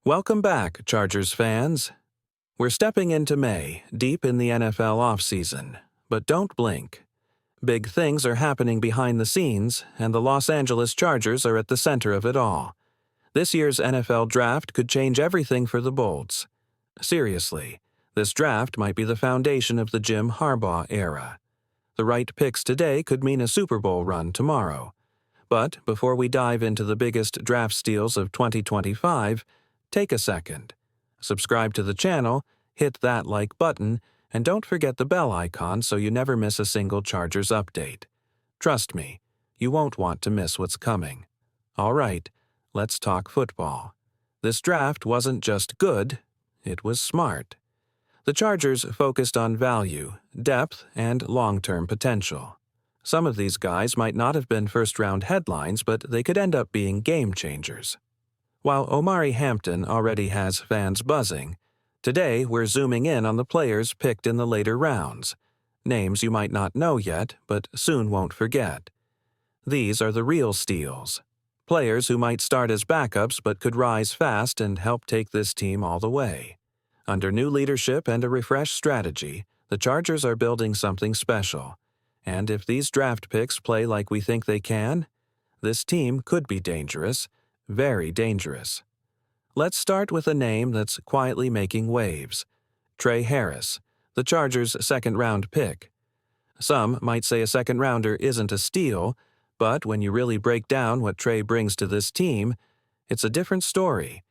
Welcome back, Chargers fans. We're stepping into May, deep in the NFL offseason, but don't blink. Big things are happening behind the scenes, and the Los Angeles Chargers are at the center of it all. This year's NFL draft could change everything for the Bolts. Seriously, this draft might be the foundation of the Jim Harbaugh era. The right picks today could mean a Super Bowl run tomorrow. But before we dive into the biggest draft steals of 2025, take a second. Subscribe to the channel, hit that like button, and don't forget the bell icon so you never miss a single Chargers update. Trust me, you won't want to miss what's coming. All right, let's talk football. This draft wasn't just good, it was smart. The Chargers focused on value, depth, and long-term potential. Some of these guys might not have been first-round headlines, but they could end up being game-changers. While Omari Hampton already has fans buzzing, today we're zooming in on the players picked in the later rounds, names you might not know yet but soon won't forget. These are the real steals, players who might start as backups but could rise fast and help take this team all the way. Under new leadership and a refreshed strategy, the Chargers are building something special, and if these draft picks play like we think they can, this team could be dangerous. Very dangerous. Let's start with a name that's quietly making waves. Trey Harris, the Chargers' second-round pick. Some might say a second-rounder isn't a steal, but when you really break down what Trey brings to this team, it's a different story.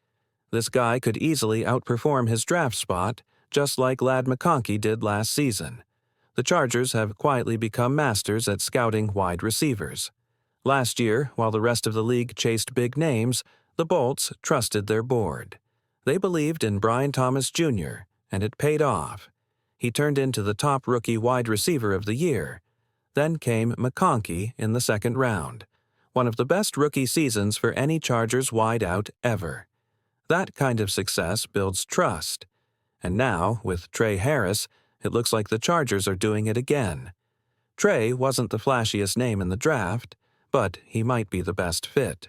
This guy could easily outperform his draft spot, just like Ladd McConkey did last season. The Chargers have quietly become masters at scouting wide receivers. Last year, while the rest of the league chased big names, the Bolts trusted their board. They believed in Brian Thomas Jr., and it paid off. He turned into the top rookie wide receiver of the year. Then came McConkey in the second round, one of the best rookie seasons for any Chargers wideout ever. That kind of success builds trust. And now, with Trey Harris, it looks like the Chargers are doing it again. Trey wasn't the flashiest name in the draft, but he might be the best fit.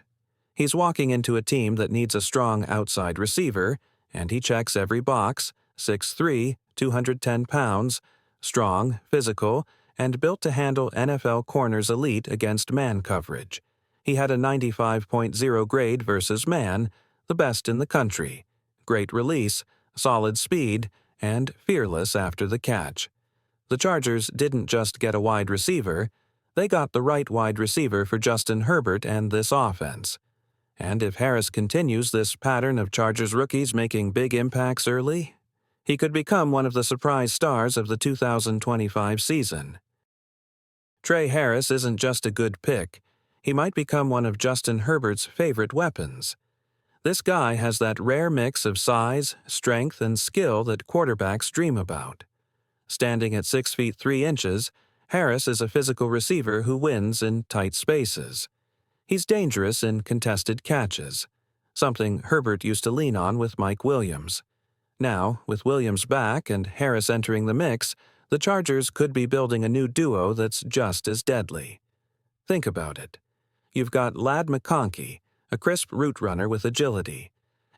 He's walking into a team that needs a strong outside receiver, and he checks every box: 6'3", 210 pounds, strong, physical, and built to handle NFL corners elite against man coverage. He had a 95.0 grade versus man, the best in the country. Great release, solid speed, and fearless after the catch. The Chargers didn't just get a wide receiver, they got the right wide receiver for Justin Herbert and this offense. And if Harris continues this pattern of Chargers rookies making big impacts early, he could become one of the surprise stars of the 2025 season. Trey Harris isn't just a good pick, he might become one of Justin Herbert's favorite weapons. This guy has that rare mix of size, strength, and skill that quarterbacks dream about. Standing at 6 feet 3 inches, Harris is a physical receiver who wins in tight spaces. He's dangerous in contested catches, something Herbert used to lean on with Mike Williams. Now, with Williams back and Harris entering the mix, the Chargers could be building a new duo that's just as deadly. Think about it. You've got Ladd McConkey, a crisp route runner with agility.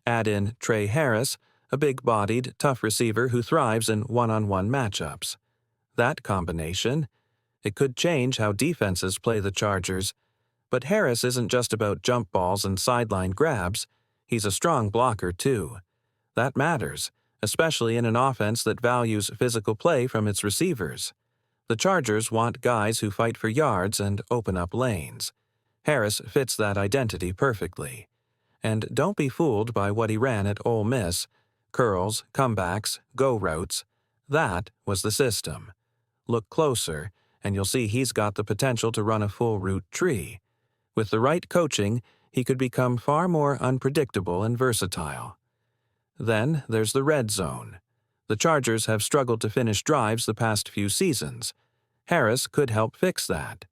Add in Trey Harris, a big-bodied, tough receiver who thrives in one-on-one matchups. That combination, it could change how defenses play the Chargers. But Harris isn't just about jump balls and sideline grabs. He's a strong blocker, too. That matters, especially in an offense that values physical play from its receivers. The Chargers want guys who fight for yards and open up lanes. Harris fits that identity perfectly. And don't be fooled by what he ran at Ole Miss. Curls, comebacks, go routes. That was the system. Look closer, and you'll see he's got the potential to run a full route tree. With the right coaching, he could become far more unpredictable and versatile. Then there's the red zone. The Chargers have struggled to finish drives the past few seasons. Harris could help fix that.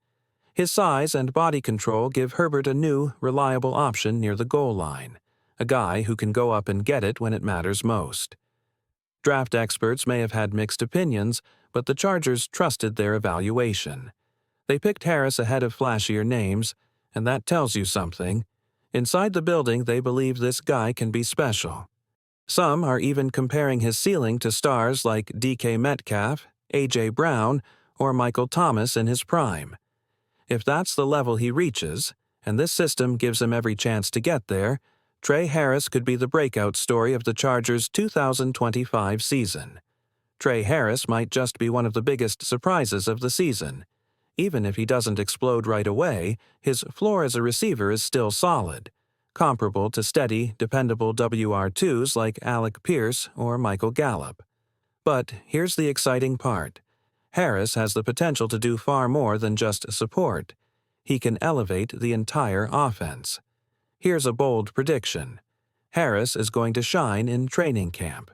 His size and body control give Herbert a new, reliable option near the goal line, a guy who can go up and get it when it matters most. Draft experts may have had mixed opinions, but the Chargers trusted their evaluation. They picked Harris ahead of flashier names, and that tells you something. Inside the building, they believe this guy can be special. Some are even comparing his ceiling to stars like DK Metcalf, A.J. Brown, or Michael Thomas in his prime. If that's the level he reaches, and this system gives him every chance to get there, Trey Harris could be the breakout story of the Chargers' 2025 season. Trey Harris might just be one of the biggest surprises of the season. Even if he doesn't explode right away, his floor as a receiver is still solid, comparable to steady, dependable WR2s like Alec Pierce or Michael Gallup. But here's the exciting part. Harris has the potential to do far more than just support. He can elevate the entire offense. Here's a bold prediction. Harris is going to shine in training camp.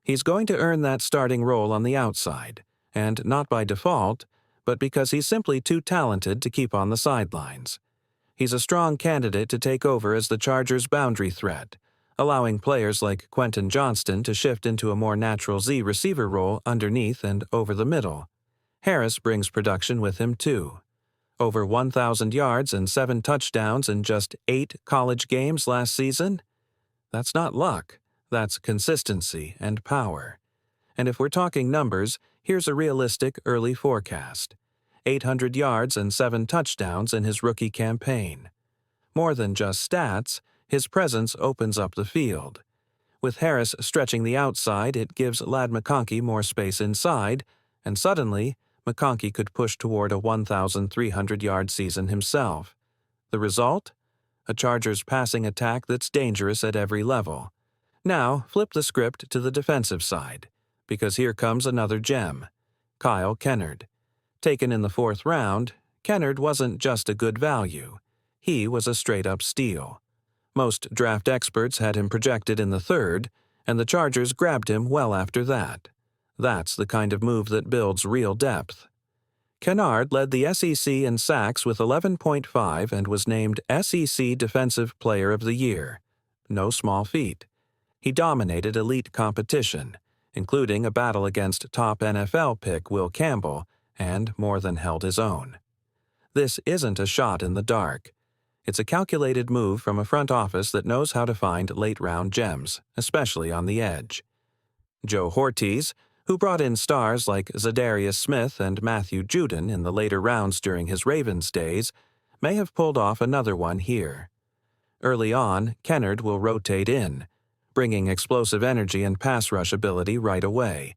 He's going to earn that starting role on the outside, and not by default, but because he's simply too talented to keep on the sidelines. He's a strong candidate to take over as the Chargers' boundary threat, allowing players like Quentin Johnston to shift into a more natural Z receiver role underneath and over the middle. Harris brings production with him too. Over 1,000 yards and 7 touchdowns in just 8 college games last season? That's not luck. That's consistency and power. And if we're talking numbers, here's a realistic early forecast. 800 yards and 7 touchdowns in his rookie campaign. More than just stats, his presence opens up the field. With Harris stretching the outside, it gives Ladd McConkey more space inside, and suddenly, McConkey could push toward a 1,300-yard season himself. The result? A Chargers passing attack that's dangerous at every level. Now, flip the script to the defensive side, because here comes another gem. Kyle Kennard. Taken in the 4th round, Kennard wasn't just a good value. He was a straight-up steal. Most draft experts had him projected in the 3rd, and the Chargers grabbed him well after that. That's the kind of move that builds real depth. Kennard led the SEC in sacks with 11.5 and was named SEC Defensive Player of the Year. No small feat. He dominated elite competition, including a battle against top NFL pick Will Campbell, and more than held his own. This isn't a shot in the dark. It's a calculated move from a front office that knows how to find late-round gems, especially on the edge. Joe Hortiz, who brought in stars like Zadarius Smith and Matthew Judon in the later rounds during his Ravens days, may have pulled off another one here. Early on, Kennard will rotate in, bringing explosive energy and pass rush ability right away.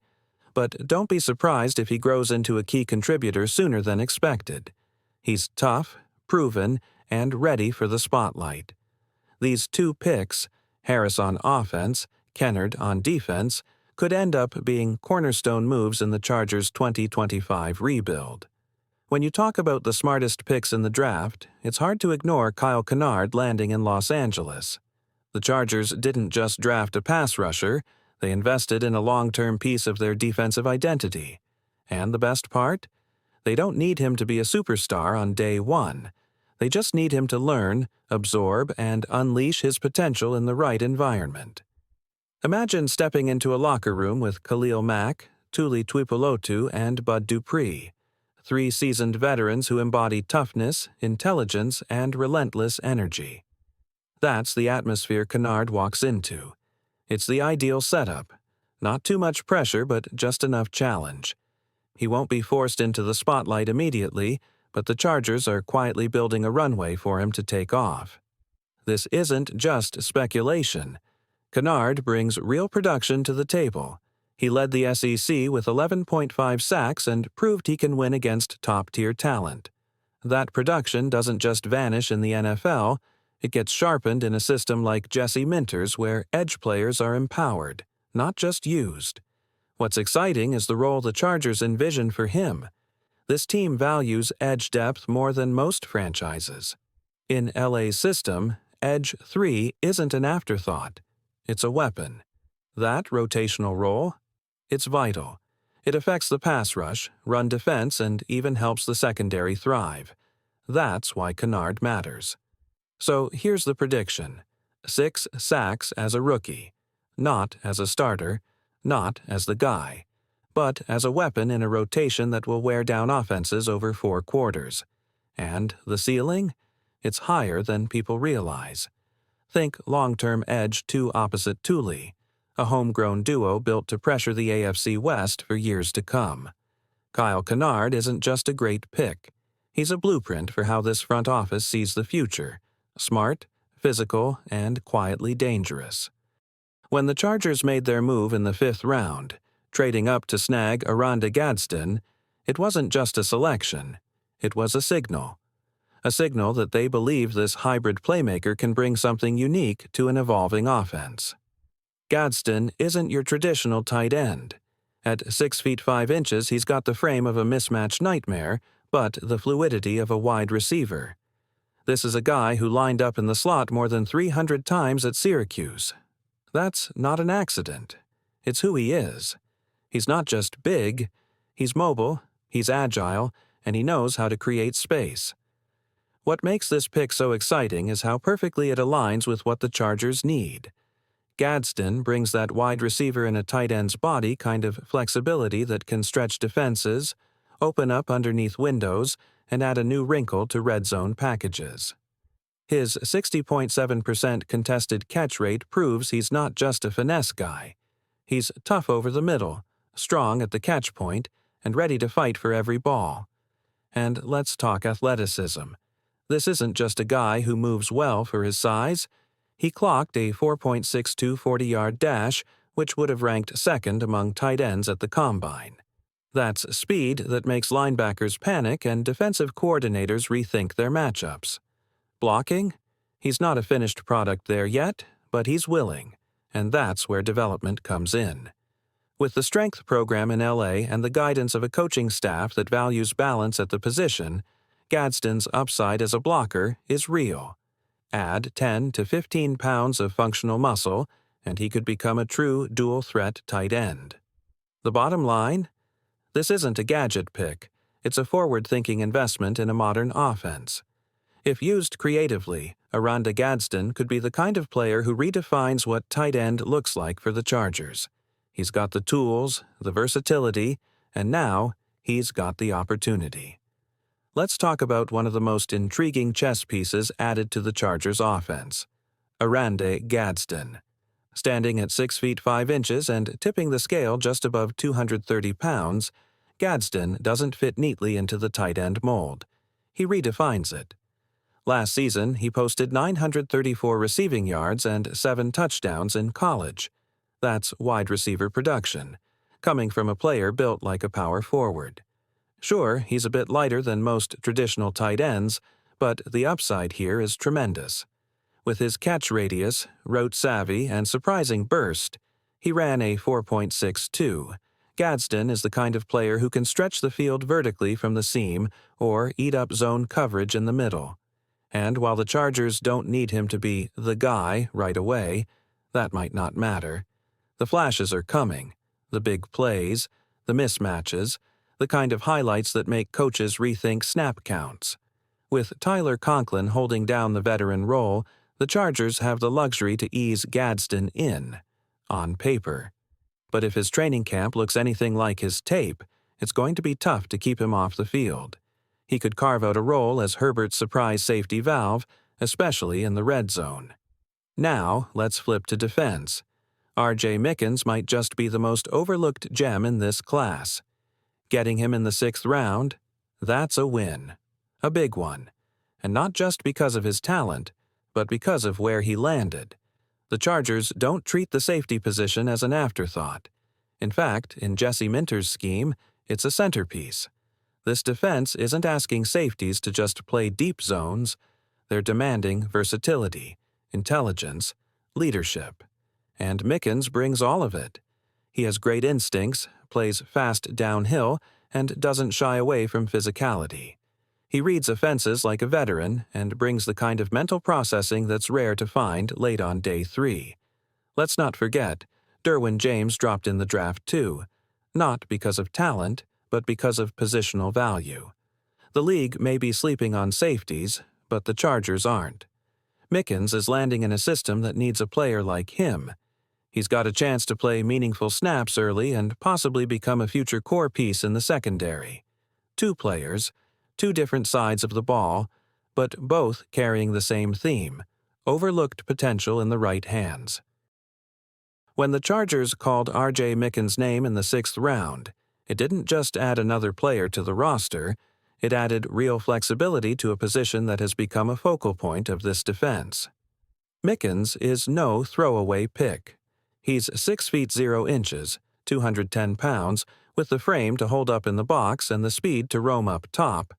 But don't be surprised if he grows into a key contributor sooner than expected. He's tough, proven, and ready for the spotlight. These 2 picks, Harris on offense, Kennard on defense, could end up being cornerstone moves in the Chargers' 2025 rebuild. When you talk about the smartest picks in the draft, it's hard to ignore Kyle Kennard landing in Los Angeles. The Chargers didn't just draft a pass rusher, they invested in a long-term piece of their defensive identity. And the best part? They don't need him to be a superstar on day 1. They just need him to learn, absorb, and unleash his potential in the right environment. Imagine stepping into a locker room with Khalil Mack, Tuli Tuipulotu, and Bud Dupree, 3 seasoned veterans who embody toughness, intelligence, and relentless energy. That's the atmosphere Kennard walks into. It's the ideal setup. Not too much pressure, but just enough challenge. He won't be forced into the spotlight immediately, but the Chargers are quietly building a runway for him to take off. This isn't just speculation. Kennard brings real production to the table. He led the SEC with 11.5 sacks and proved he can win against top-tier talent. That production doesn't just vanish in the NFL, it gets sharpened in a system like Jesse Minter's where edge players are empowered, not just used. What's exciting is the role the Chargers envision for him. This team values edge depth more than most franchises. In LA's system, Edge 3 isn't an afterthought. It's a weapon. That rotational role? It's vital. It affects the pass rush, run defense, and even helps the secondary thrive. That's why Kennard matters. So here's the prediction. 6 sacks as a rookie. Not as a starter, not as the guy, but as a weapon in a rotation that will wear down offenses over 4 quarters. And the ceiling? It's higher than people realize. Think long-term edge 2 opposite Thule, a homegrown duo built to pressure the AFC West for years to come. Kyle Kennard isn't just a great pick. He's a blueprint for how this front office sees the future: smart, physical, and quietly dangerous. When the Chargers made their move in the 5th round, trading up to snag Oronde Gadsden, it wasn't just a selection. It was a signal. A signal that they believe this hybrid playmaker can bring something unique to an evolving offense. Gadston isn't your traditional tight end. At 6 feet 5 inches, he's got the frame of a mismatched nightmare, but the fluidity of a wide receiver. This is a guy who lined up in the slot more than 300 times at Syracuse. That's not an accident. It's who he is. He's not just big, he's mobile, he's agile, and he knows how to create space. What makes this pick so exciting is how perfectly it aligns with what the Chargers need. Gadsden brings that wide receiver in a tight end's body kind of flexibility that can stretch defenses, open up underneath windows, and add a new wrinkle to red zone packages. His 60.7% contested catch rate proves he's not just a finesse guy. He's tough over the middle, strong at the catch point, and ready to fight for every ball. And let's talk athleticism. This isn't just a guy who moves well for his size. He clocked a 4.62 40-yard dash, which would have ranked second among tight ends at the Combine. That's speed that makes linebackers panic and defensive coordinators rethink their matchups. Blocking? He's not a finished product there yet, but he's willing, and that's where development comes in. With the strength program in LA and the guidance of a coaching staff that values balance at the position, Gadsden's upside as a blocker is real. Add 10 to 15 pounds of functional muscle, and he could become a true dual-threat tight end. The bottom line? This isn't a gadget pick. It's a forward-thinking investment in a modern offense. If used creatively, Oronde Gadsden could be the kind of player who redefines what tight end looks like for the Chargers. He's got the tools, the versatility, and now he's got the opportunity. Let's talk about one of the most intriguing chess pieces added to the Chargers' offense: Oronde Gadsden. Standing at 6 feet 5 inches and tipping the scale just above 230 pounds, Gadsden doesn't fit neatly into the tight end mold. He redefines it. Last season, he posted 934 receiving yards and 7 touchdowns in college. That's wide receiver production, coming from a player built like a power forward. Sure, he's a bit lighter than most traditional tight ends, but the upside here is tremendous. With his catch radius, route savvy, and surprising burst, he ran a 4.62. Gadsden is the kind of player who can stretch the field vertically from the seam or eat up zone coverage in the middle. And while the Chargers don't need him to be the guy right away, that might not matter. The flashes are coming, the big plays, the mismatches, the kind of highlights that make coaches rethink snap counts. With Tyler Conklin holding down the veteran role, the Chargers have the luxury to ease Gadsden in, on paper. But if his training camp looks anything like his tape, it's going to be tough to keep him off the field. He could carve out a role as Herbert's surprise safety valve, especially in the red zone. Now, let's flip to defense. R.J. Mickens might just be the most overlooked gem in this class. Getting him in the 6th round, that's a win. A big one. And not just because of his talent, but because of where he landed. The Chargers don't treat the safety position as an afterthought. In fact, in Jesse Minter's scheme, it's a centerpiece. This defense isn't asking safeties to just play deep zones. They're demanding versatility, intelligence, leadership. And Mickens brings all of it. He has great instincts, plays fast downhill, and doesn't shy away from physicality. He reads offenses like a veteran and brings the kind of mental processing that's rare to find late on day 3. Let's not forget, Derwin James dropped in the draft too, not because of talent, but because of positional value. The league may be sleeping on safeties, but the Chargers aren't. Mickens is landing in a system that needs a player like him. He's got a chance to play meaningful snaps early and possibly become a future core piece in the secondary. 2 players, 2 different sides of the ball, but both carrying the same theme: Overlooked potential in the right hands. When the Chargers called R.J. Mickens' name in the 6th round, it didn't just add another player to the roster, it added real flexibility to a position that has become a focal point of this defense. Mickens is no throwaway pick. He's 6 feet 0 inches, 210 pounds, with the frame to hold up in the box and the speed to roam up top,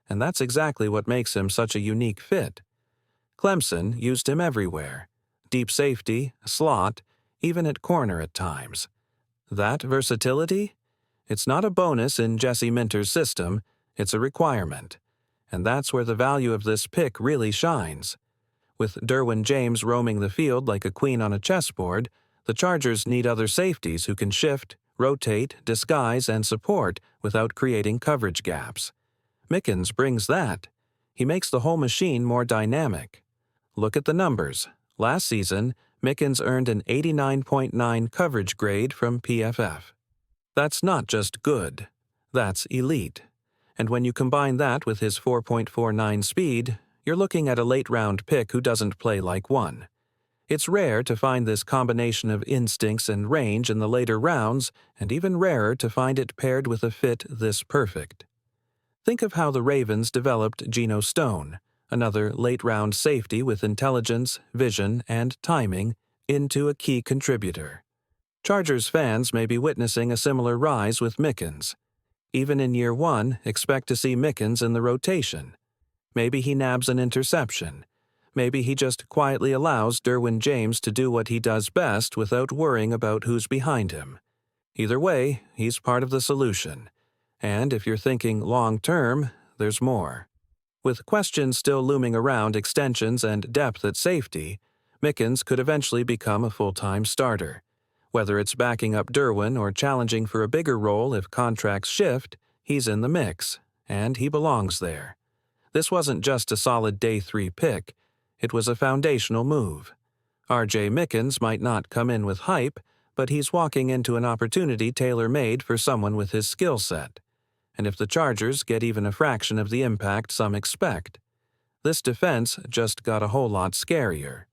and that's exactly what makes him such a unique fit. Clemson used him everywhere: deep safety, slot, even at corner at times. That versatility? It's not a bonus in Jesse Minter's system, it's a requirement. And that's where the value of this pick really shines. With Derwin James roaming the field like a queen on a chessboard, the Chargers need other safeties who can shift, rotate, disguise, and support without creating coverage gaps. Mickens brings that. He makes the whole machine more dynamic. Look at the numbers. Last season, Mickens earned an 89.9 coverage grade from PFF. That's not just good. That's elite. And when you combine that with his 4.49 speed, you're looking at a late-round pick who doesn't play like one. It's rare to find this combination of instincts and range in the later rounds, and even rarer to find it paired with a fit this perfect. Think of how the Ravens developed Geno Stone, another late-round safety with intelligence, vision, and timing, into a key contributor. Chargers fans may be witnessing a similar rise with Mickens. Even in year 1, expect to see Mickens in the rotation. Maybe he nabs an interception. Maybe he just quietly allows Derwin James to do what he does best without worrying about who's behind him. Either way, he's part of the solution. And if you're thinking long-term, there's more. With questions still looming around extensions and depth at safety, Mickens could eventually become a full-time starter. Whether it's backing up Derwin or challenging for a bigger role if contracts shift, he's in the mix, and he belongs there. This wasn't just a solid day 3 pick, it was a foundational move. R.J. Mickens might not come in with hype, but he's walking into an opportunity tailor-made for someone with his skill set. And if the Chargers get even a fraction of the impact some expect, this defense just got a whole lot scarier.